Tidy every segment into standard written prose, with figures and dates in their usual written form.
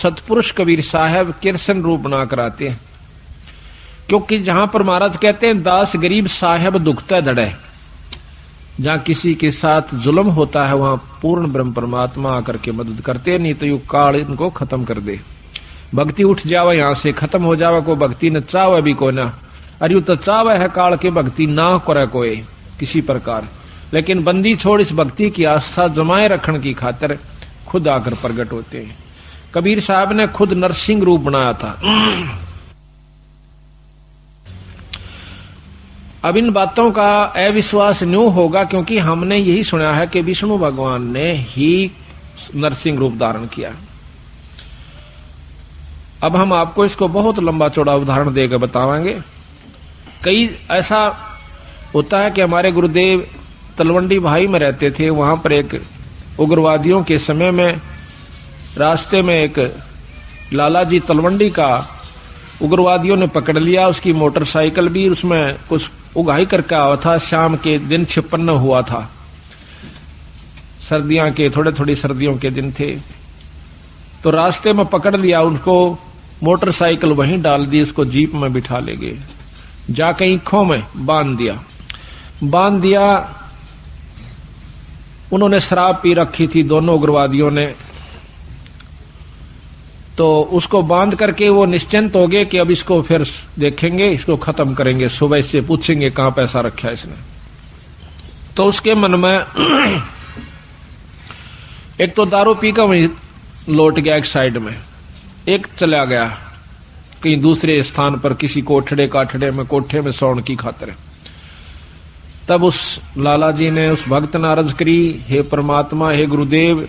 सतपुरुष कबीर साहब कृष्ण रूप बनाकर आते हैं, क्योंकि जहां पर महाराज कहते हैं दास गरीब साहब दुखता धड़े, जहां किसी के साथ जुल्म होता है वहां पूर्ण ब्रह्म परमात्मा आकर के मदद करते, नहीं तो यू काल इनको खत्म कर दे। भक्ति उठ जावे यहां से, खत्म हो जावे, को भक्ति न चावे भी को ना, अरे तो चावे है काल के भक्ति ना करे कोई किसी प्रकार, लेकिन बंदी छोड़ इस भक्ति की आस्था जमाए रखने की खातिर खुद आकर प्रकट होते हैं। कबीर साहब ने खुद नरसिंह रूप बनाया था। अब इन बातों का अविश्वास न्यू होगा, क्योंकि हमने यही सुना है कि विष्णु भगवान ने ही नरसिंह रूप धारण किया। अब हम आपको इसको बहुत लंबा चौड़ा उदाहरण देकर बताएंगे। कई ऐसा होता है कि हमारे गुरुदेव तलवंडी भाई में रहते थे, वहां पर एक उग्रवादियों के समय में रास्ते में एक लाला जी तलवंडी का उग्रवादियों ने पकड़ लिया, उसकी मोटरसाइकिल भी, उसमें कुछ उगाही करके आया था। शाम के दिन 56 हुआ था, सर्दियां के थोड़ी सर्दियों के दिन थे, तो रास्ते में पकड़ लिया उनको, मोटरसाइकिल वहीं डाल दी, उसको जीप में बिठा ले गए, जाके ईखों में बांध दिया। उन्होंने शराब पी रखी थी दोनों उग्रवादियों ने, तो उसको बांध करके वो निश्चिंत हो गए कि अब इसको फिर देखेंगे, इसको खत्म करेंगे, सुबह से पूछेंगे कहां पैसा रखा है इसने। तो उसके मन में एक तो दारू पी कर वहीं लौट गया एक साइड में, एक चला गया कहीं दूसरे स्थान पर किसी कोठे में सौन की खातिर। तब उस लाला जी ने उस भक्त ने अर्ज करी, हे परमात्मा, हे गुरुदेव,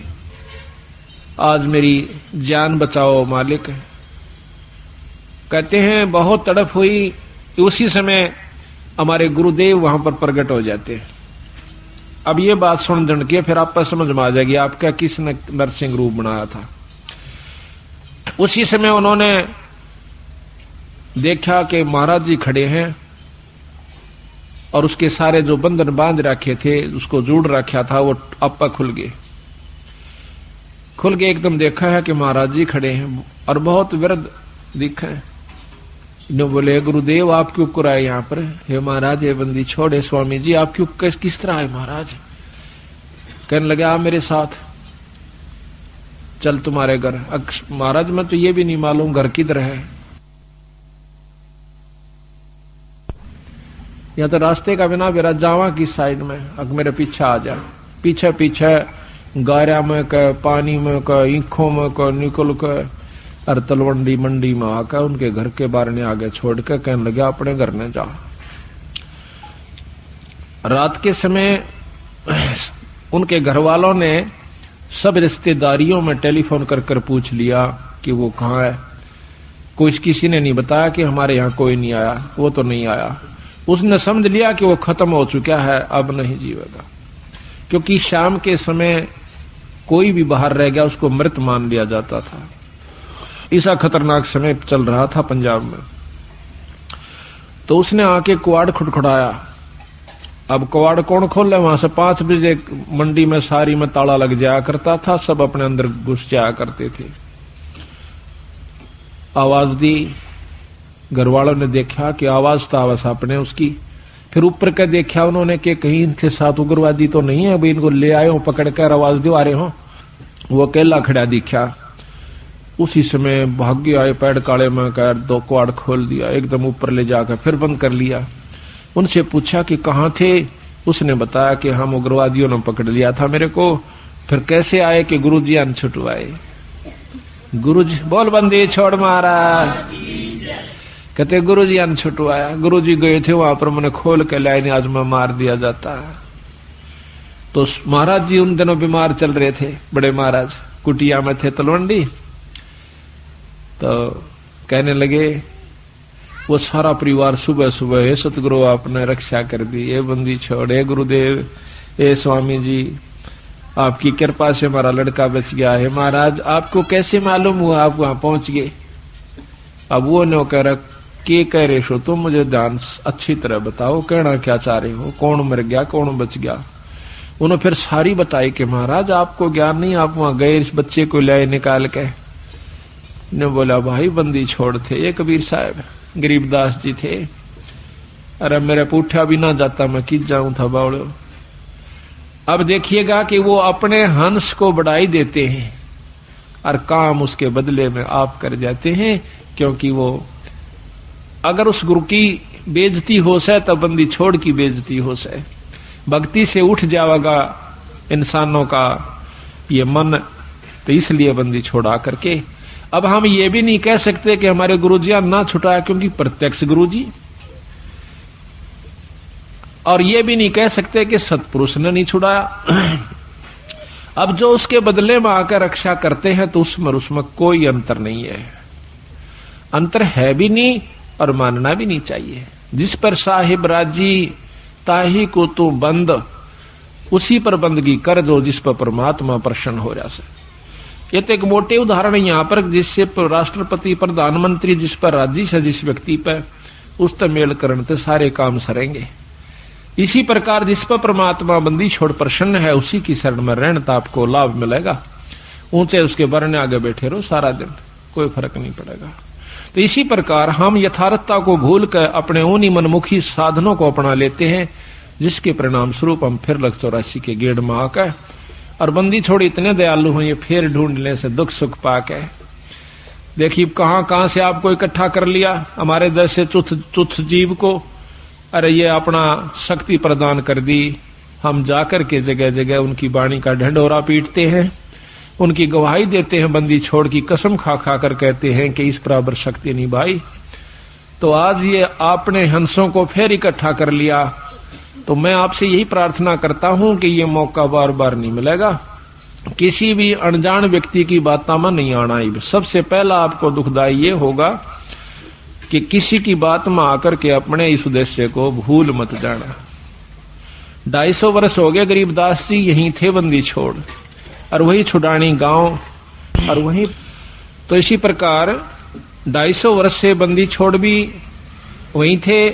आज मेरी जान बचाओ मालिक। कहते हैं बहुत तड़प हुई, उसी समय हमारे गुरुदेव वहां पर प्रकट हो जाते हैं। अब ये बात सुन जन के फिर आपको समझ में आ जाएगी आपका किसने नरसिंह रूप बनाया था। उसी समय उन्होंने देखा कि महाराज जी खड़े हैं और उसके सारे जो बंधन बांध रखे थे, उसको जोड़ रखा था, वो आपा खुल गए एकदम। देखा है कि महाराज जी खड़े हैं और बहुत विरध दिखा है। इन्होंने बोले, गुरुदेव आप क्यों कराए यहाँ पर? हे महाराज, ये बंदी छोड़े स्वामी जी, आप क्यों किस तरह आए महाराज? कहने लगे, आप मेरे साथ चल तुम्हारे घर। महाराज मैं तो ये भी नहीं मालूम घर किधर है, या तो रास्ते का बिना मेरा जावा की साइड में, अब मेरे पीछे आ जा। पीछे गारा में का, पानी में का, ईखों में का निकल कर और तलवंडी मंडी में आकर उनके घर के बाहर ने आगे छोड़ कर कहने लगे, अपने घर ने जा। रात के समय उनके घर वालों ने सब रिश्तेदारियों में टेलीफोन कर पूछ लिया कि वो कहाँ है। किसी ने नहीं बताया कि हमारे यहाँ कोई नहीं आया, वो तो नहीं आया। उसने समझ लिया कि वो खत्म हो चुका है, अब नहीं जीवेगा, क्योंकि शाम के समय कोई भी बाहर रह गया उसको मृत मान लिया जाता था। ऐसा खतरनाक समय चल रहा था पंजाब में। तो उसने आके कुआड़ खुटखुटाया। अब कुआड़ कौन खोले? वहां से 5 बजे मंडी में सारी में ताला लग जाया करता था, सब अपने अंदर घुस जाया करते थे। आवाज दी, घर वालों ने देखा कि आवाज तो आवाज अपने उसकी। फिर ऊपर के देखा उन्होंने कि कहीं इनके साथ उग्रवादी तो नहीं है, भाई इनको ले आए हो पकड़ कर, आवाज दो आ रहे हो। वो अकेला खड़ा दिखा। उसी समय भाग्य आए, पैड काले में कर 2 कुआड़ खोल दिया, एकदम ऊपर ले जाकर फिर बंद कर लिया। उनसे पूछा कि कहाँ थे? उसने बताया कि हम उग्रवादियों ने पकड़ लिया था मेरे को। फिर कैसे आए कि गुरुजी अन छुटवाए। गुरुजी बोल बंदी छोड़ महाराज। कहते गुरुजी अन छुटवाया। गुरुजी गए थे वहां पर, मैंने खोल के लाइन आज में मार दिया जाता। तो महाराज जी उन दिनों बीमार चल रहे थे, बड़े महाराज कुटिया में थे तलवंडी। तो कहने लगे वो सारा परिवार सुबह सुबह, हे सतगुरु आपने रक्षा कर दी, ये बंदी छोड़, हे गुरुदेव, हे स्वामी जी आपकी कृपा से हमारा लड़का बच गया है। महाराज आपको कैसे मालूम हुआ आप वहां पहुंच गए? अब वो नो कह रहा, के कह रहे हो तुम, मुझे ध्यान अच्छी तरह बताओ, कहना क्या चाह रहे हो, कौन मर गया कौन बच गया? उन्होंने फिर सारी बताई कि महाराज आपको ज्ञान नहीं, आप वहां गए इस बच्चे को लाए निकाल के, ने बोला भाई बंदी छोड़ थे ये कबीर साहब, गरीबदास जी थे। अरे मेरे पूठा भी ना जाता, मैं किस जाऊं था बावड़ो। अब देखिएगा कि वो अपने हंस को बढ़ाई देते हैं और काम उसके बदले में आप कर जाते हैं, क्योंकि वो अगर उस गुरु की बेइज्जती हो से तब बंदी छोड़ की बेइज्जती हो से, भक्ति से उठ जाएगा इंसानों का ये मन, तो इसलिए बंदी छोड़ा करके। अब हम ये भी नहीं कह सकते कि हमारे गुरुजी ना छुटाया, क्योंकि प्रत्यक्ष गुरुजी, और ये भी नहीं कह सकते कि सत्पुरुष ने नहीं छुड़ाया। अब जो उसके बदले में आकर रक्षा करते हैं तो उसमें कोई अंतर नहीं है, अंतर है भी नहीं और मानना भी नहीं चाहिए। जिस पर साहिब राजी ताही को तू बंद, उसी पर बंदगी कर दो जिस पर परमात्मा प्रसन्न हो रहा से। ये तो एक मोटे उदाहरण है यहाँ पर, जिससे राष्ट्रपति प्रधानमंत्री जिस पर राजी से, जिस व्यक्ति पर, उस तक मेल करने से सारे काम सरेंगे। इसी प्रकार जिस पर परमात्मा बंदी छोड़ प्रसन्न है, उसी की शरण में रहने तो आपको लाभ मिलेगा। ऊंचे उसके बरने आगे बैठे रहो सारा दिन, कोई फर्क नहीं पड़ेगा। तो इसी प्रकार हम यथार्थता को भूल कर अपने उन्हीं मनमुखी साधनों को अपना लेते हैं, जिसके परिणाम स्वरूप हम फिर 84 के गेड़ में आकर और बंदी छोड़ इतने दयालु हैं, ये फिर ढूंढने से दुख सुख पाके देखिए कहां से आपको इकट्ठा कर लिया, हमारे देश से तुच्छ जीव को। अरे ये अपना शक्ति प्रदान कर दी, हम जाकर के जगह जगह उनकी वाणी का ढंढोरा पीटते हैं, उनकी गवाही देते हैं, बंदी छोड़ की कसम खा खा कर कहते हैं कि इस बराबर शक्ति नहीं भाई। तो आज ये आपने हंसों को फिर इकट्ठा कर लिया, तो मैं आपसे यही प्रार्थना करता हूं कि ये मौका बार बार नहीं मिलेगा। किसी भी अनजान व्यक्ति की बातों में नहीं आना ही। सबसे पहला आपको दुखदाई ये होगा कि किसी की बात में आकर के अपने इस उद्देश्य को भूल मत जाना। 250 वर्ष हो गए गरीबदास जी यहीं थे बंदी छोड़, और वही छुड़ानी गांव, और वही तो इसी प्रकार 250 वर्ष से बंदी छोड़ भी वहीं थे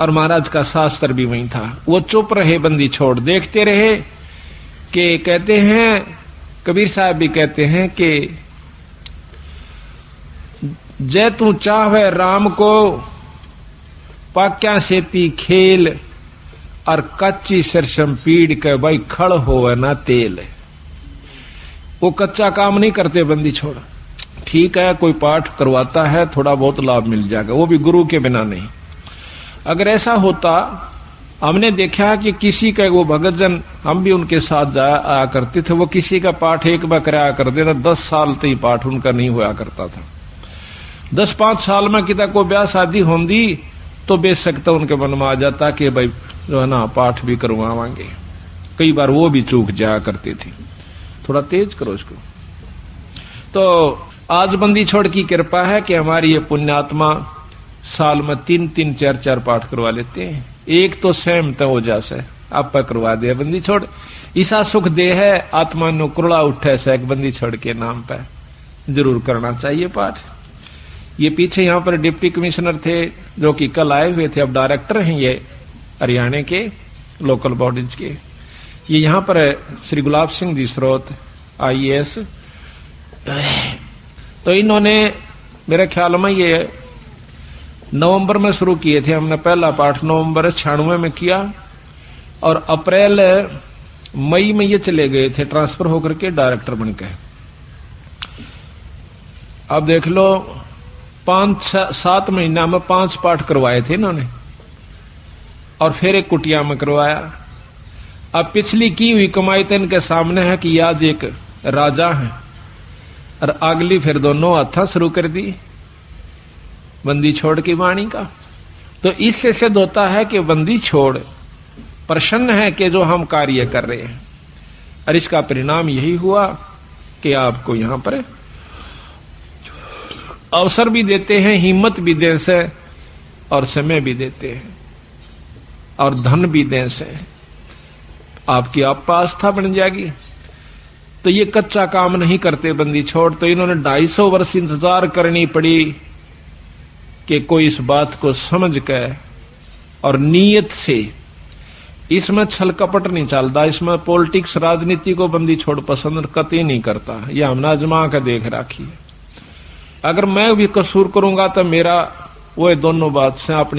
और महाराज का शास्त्र भी वहीं था। वो चुप रहे, बंदी छोड़ देखते रहे। कि कहते हैं, कबीर साहब भी कहते हैं कि जय तू चाहे राम को पाक्या सेती खेल, और कच्ची सरसम पीड़ के भाई खड़ होवे ना तेल। वो कच्चा काम नहीं करते बंदी छोड़। ठीक है, कोई पाठ करवाता है, थोड़ा बहुत लाभ मिल जाएगा, वो भी गुरु के बिना नहीं। अगर ऐसा होता, हमने देखा कि किसी का वो भगतजन, हम भी उनके साथ आया करते थे, वो किसी का पाठ एक बार कराया करते थे, 10 साल तक पाठ उनका नहीं हुआ करता था। 10-5 साल में कितना कोई ब्याह शादी होंगी तो बेशक तो उनके मन में आ जाता कि भाई जो है ना पाठ भी करवावांगे। कई बार वो भी चूक जाया करती थी, थोड़ा तेज करो इसको। तो आज बंदी छोड़ की कृपा है कि हमारी ये पुण्यात्मा साल में 3-3, 4-4 पाठ करवा लेते हैं। एक तो सहमत हो जासे आप करवा दे बंदी छोड़, ईसा सुख दे है आत्मा नो कुरड़ा उठे से एक बंदी छोड़ के नाम पे जरूर करना चाहिए पाठ। ये पीछे यहाँ पर डिप्टी कमिश्नर थे जो कि कल आए हुए थे, अब डायरेक्टर हैं ये हरियाणा के लोकल बॉडीज के। ये यहाँ पर श्री गुलाब सिंह जी स्रोत IAS, तो इन्होंने मेरे ख्याल में ये नवंबर में शुरू किए थे। हमने पहला पाठ नवंबर 96 में किया और अप्रैल मई में ये चले गए थे ट्रांसफर होकर के डायरेक्टर बनकर। अब देख लो 5-7 महीना में 5 पाठ करवाए थे इन्होंने, और फिर एक कुटिया में करवाया। अब पिछली की हुई कमाई तो इनके सामने है कि आज एक राजा है, और अगली फिर दोनों हाथा शुरू कर दी बंदी छोड़ की वाणी का। तो इससे सिद्ध होता है कि बंदी छोड़ प्रसन्न है कि जो हम कार्य कर रहे हैं, और इसका परिणाम यही हुआ कि आपको यहां पर अवसर भी देते हैं, हिम्मत भी दें से, और समय भी देते हैं, और धन भी दें से आपकी आस्था बन जाएगी। तो ये कच्चा काम नहीं करते बंदी छोड़। तो इन्होंने 250 वर्ष इंतजार करनी पड़ी कि कोई इस बात को समझ कर और नीयत से, इसमें छल कपट नहीं चलता, इसमें पॉलिटिक्स राजनीति को बंदी छोड़ पसंद कतई नहीं करता। ये हमने आजमा कर देख रखी है। अगर मैं भी कसूर करूंगा तो मेरा वो दोनों बात से अपनी